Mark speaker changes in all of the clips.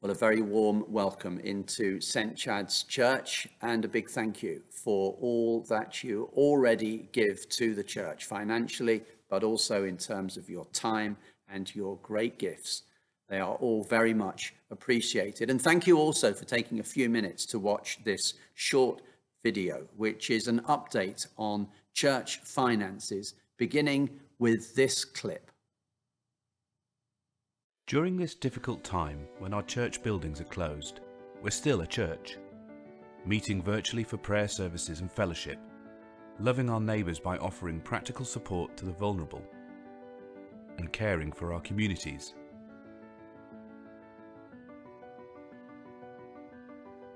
Speaker 1: Well, a very warm welcome into St. Chad's Church and a big thank you for all that you already give to the church financially, but also in terms of your time and your great gifts. They are all very much appreciated. And thank you also for taking a few minutes to watch this short video, which is an update on church finances, beginning with this clip.
Speaker 2: During this difficult time when our church buildings are closed, we're still a church, meeting virtually for prayer services and fellowship, loving our neighbours by offering practical support to the vulnerable, and caring for our communities.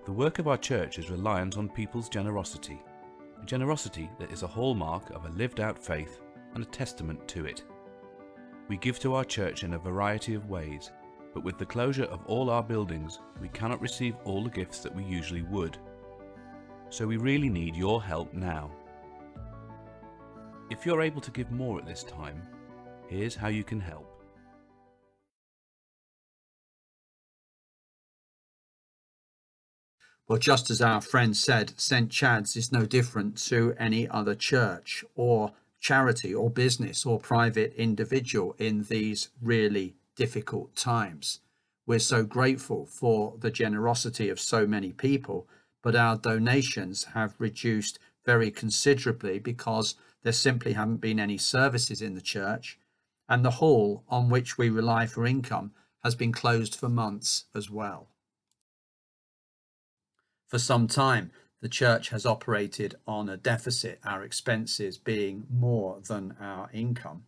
Speaker 2: The work of our church is reliant on people's generosity, a generosity that is a hallmark of a lived out faith and a testament to it. We give to our church in a variety of ways, but with the closure of all our buildings, we cannot receive all the gifts that we usually would. So we really need your help now. If you're able to give more at this time, here's how you can help.
Speaker 3: Well, just as our friend said, St. Chad's is no different to any other church or charity or business or private individual in these really difficult times. We're so grateful for the generosity of so many people, but our donations have reduced very considerably because there simply haven't been any services in the church, and the hall on which we rely for income has been closed for months as well. For some time, the church has operated on a deficit, our expenses being more than our income.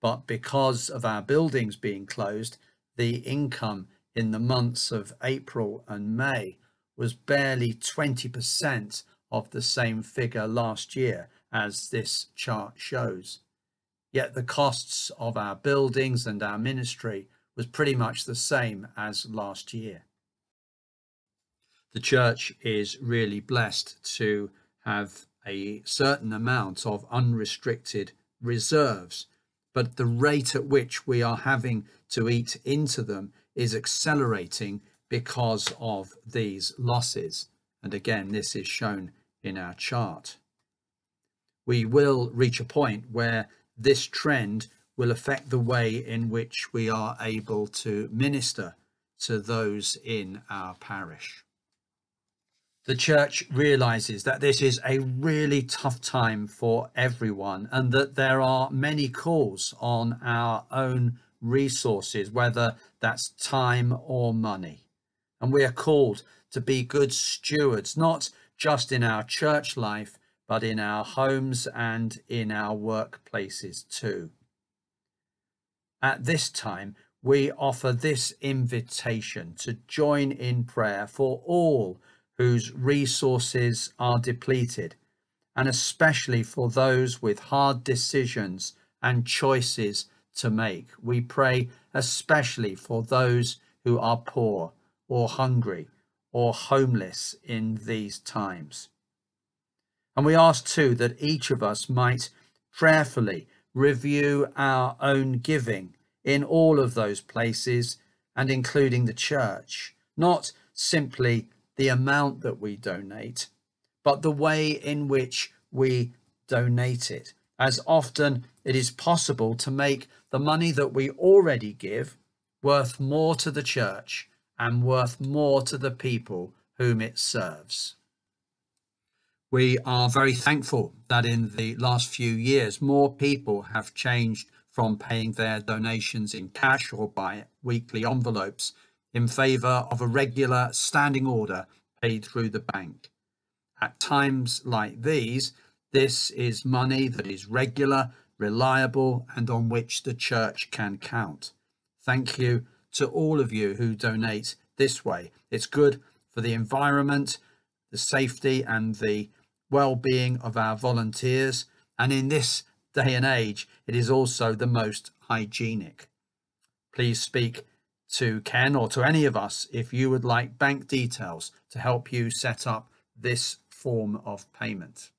Speaker 3: But because of our buildings being closed, the income in the months of April and May was barely 20% of the same figure last year, as this chart shows. Yet the costs of our buildings and our ministry was pretty much the same as last year. The church is really blessed to have a certain amount of unrestricted reserves, but the rate at which we are having to eat into them is accelerating because of these losses. And again, this is shown in our chart. We will reach a point where this trend will affect the way in which we are able to minister to those in our parish. The church realizes that this is a really tough time for everyone and that there are many calls on our own resources, whether that's time or money. And we are called to be good stewards, not just in our church life, but in our homes and in our workplaces too. At this time, we offer this invitation to join in prayer for all whose resources are depleted, and especially for those with hard decisions and choices to make. We pray especially for those who are poor or hungry or homeless in these times. And we ask too that each of us might prayerfully review our own giving in all of those places, and including the church, not simply the amount that we donate, but the way in which we donate it, as often it is possible to make the money that we already give worth more to the church and worth more to the people whom it serves. We are very thankful that in the last few years, more people have changed from paying their donations in cash or by weekly envelopes in favour of a regular standing order paid through the bank. At times like these, this is money that is regular, reliable, and on which the church can count. Thank you to all of you who donate this way. It's good for the environment, the safety and the well-being of our volunteers, and in this day and age, it is also the most hygienic. Please speak to Ken or to any of us if you would like bank details to help you set up this form of payment.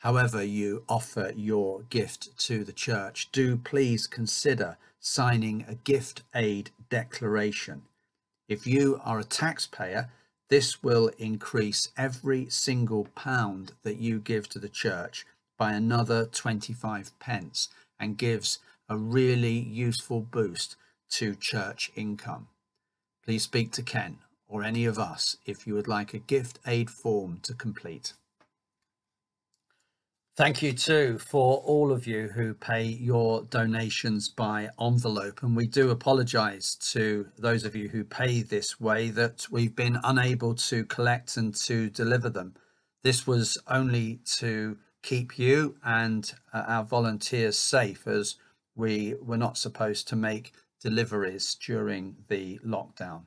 Speaker 3: however you offer your gift to the church, do please consider signing a gift aid declaration. If you are a taxpayer, this will increase every single pound that you give to the church by another 25 pence and gives a really useful boost to church income. Please speak to Ken or any of us if you would like a gift aid form to complete. Thank you too for all of you who pay your donations by envelope, and we do apologise to those of you who pay this way that we've been unable to collect and to deliver them. This was only to keep you and our volunteers safe, as we were not supposed to make deliveries during the lockdown.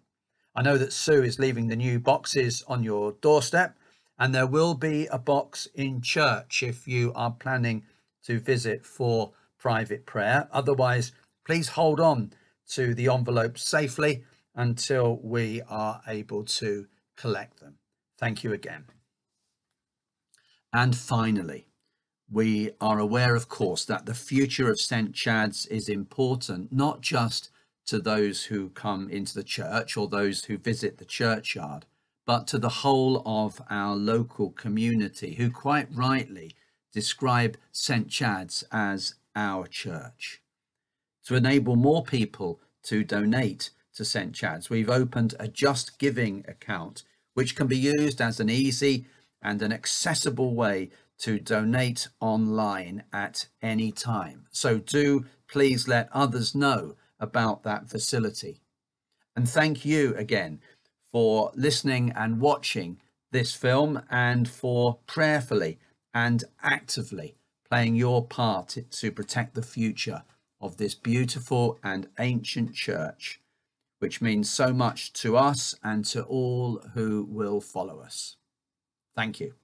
Speaker 3: I know that Sue is leaving the new boxes on your doorstep, and there will be a box in church if you are planning to visit for private prayer. Otherwise, please hold on to the envelopes safely until we are able to collect them. Thank you again. And finally, we are aware, of course, that the future of St. Chad's is important, not just to those who come into the church or those who visit the churchyard, but to the whole of our local community, who quite rightly describe St. Chad's as our church. To enable more people to donate to St. Chad's, we've opened a Just Giving account, which can be used as an easy and an accessible way to donate online at any time. So do please let others know about that facility. And thank you again for listening and watching this film, and for prayerfully and actively playing your part to protect the future of this beautiful and ancient church, which means so much to us and to all who will follow us. Thank you.